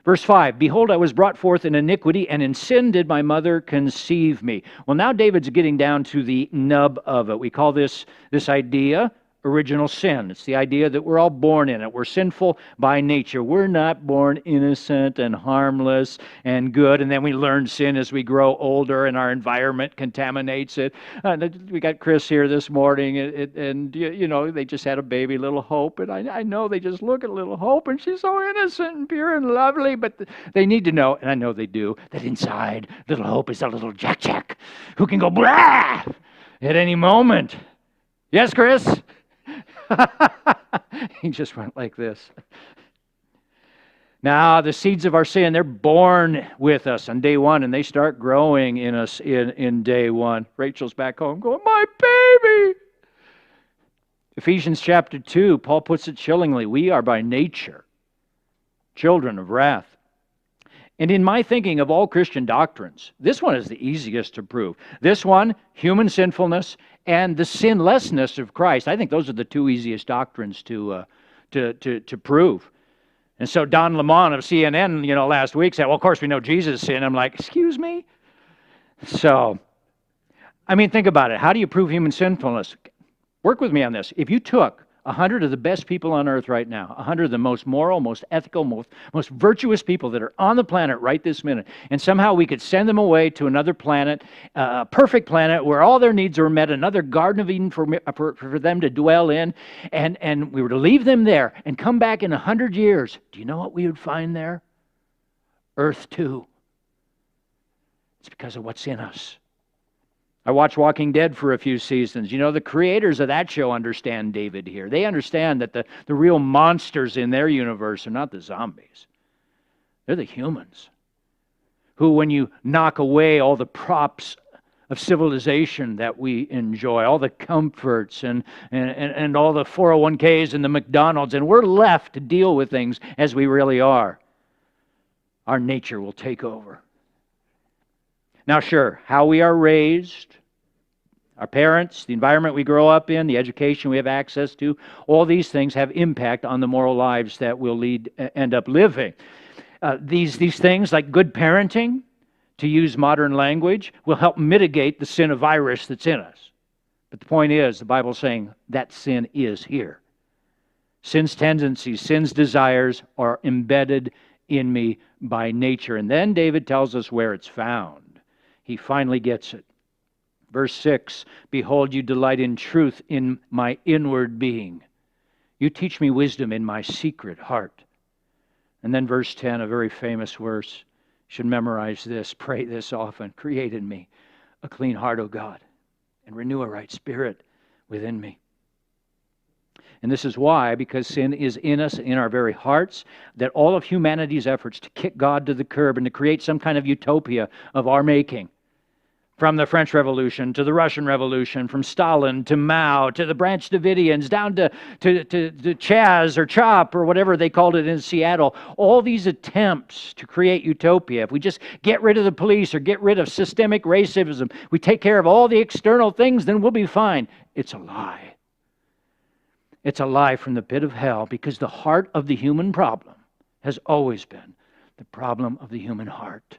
Verse 5, behold, I was brought forth in iniquity, and in sin did my mother conceive me. Well, now David's getting down to the nub of it. We call this idea original sin. It's the idea that we're all born in it. We're sinful by nature. We're not born innocent and harmless and good, and then we learn sin as we grow older and our environment contaminates it. We got Chris here this morning, and you know, they just had a baby, Little Hope, and I know they just look at Little Hope, and she's so innocent and pure and lovely, but they need to know, and I know they do, that inside Little Hope is a little Jack who can go blah at any moment. Yes, Chris? He just went like this. Now, the seeds of our sin, they're born with us on day one, and they start growing in us in day one. Rachel's back home going, my baby! Ephesians chapter 2, Paul puts it chillingly, we are by nature children of wrath. And in my thinking of all Christian doctrines, this one is the easiest to prove. This one, human sinfulness, and the sinlessness of Christ. I think those are the two easiest doctrines to prove. And so Don Lemon of CNN, last week said, well, of course we know Jesus sinned. I'm like, excuse me? So, think about it. How do you prove human sinfulness? Work with me on this. If you took 100 of the best people on earth right now, 100 of the most moral, most ethical, most virtuous people that are on the planet right this minute, and somehow we could send them away to another planet, a perfect planet where all their needs are met, another Garden of Eden for them to dwell in, and we were to leave them there and come back in 100 years, do you know what we would find there? Earth 2. It's because of what's in us. I watched Walking Dead for a few seasons. The creators of that show understand David here. They understand that the real monsters in their universe are not the zombies. They're the humans who, when you knock away all the props of civilization that we enjoy, all the comforts and all the 401ks and the McDonald's, and we're left to deal with things as we really are, our nature will take over. Now, sure, how we are raised, our parents, the environment we grow up in, the education we have access to, all these things have impact on the moral lives that we'll end up living. These things, like good parenting, to use modern language, will help mitigate the sin of virus that's in us. But the point is, the Bible's saying that sin is here. Sin's tendencies, sin's desires are embedded in me by nature. And then David tells us where it's found. He finally gets it. Verse 6, behold, you delight in truth in my inward being. You teach me wisdom in my secret heart. And then verse 10, a very famous verse. You should memorize this, pray this often. Create in me a clean heart, O God, and renew a right spirit within me. And this is why, because sin is in us, in our very hearts, that all of humanity's efforts to kick God to the curb and to create some kind of utopia of our making, from the French Revolution to the Russian Revolution, from Stalin to Mao to the Branch Davidians, down to Chaz or Chop or whatever they called it in Seattle, all these attempts to create utopia, if we just get rid of the police or get rid of systemic racism, we take care of all the external things, then we'll be fine. It's a lie. It's a lie from the pit of hell, because the heart of the human problem has always been the problem of the human heart.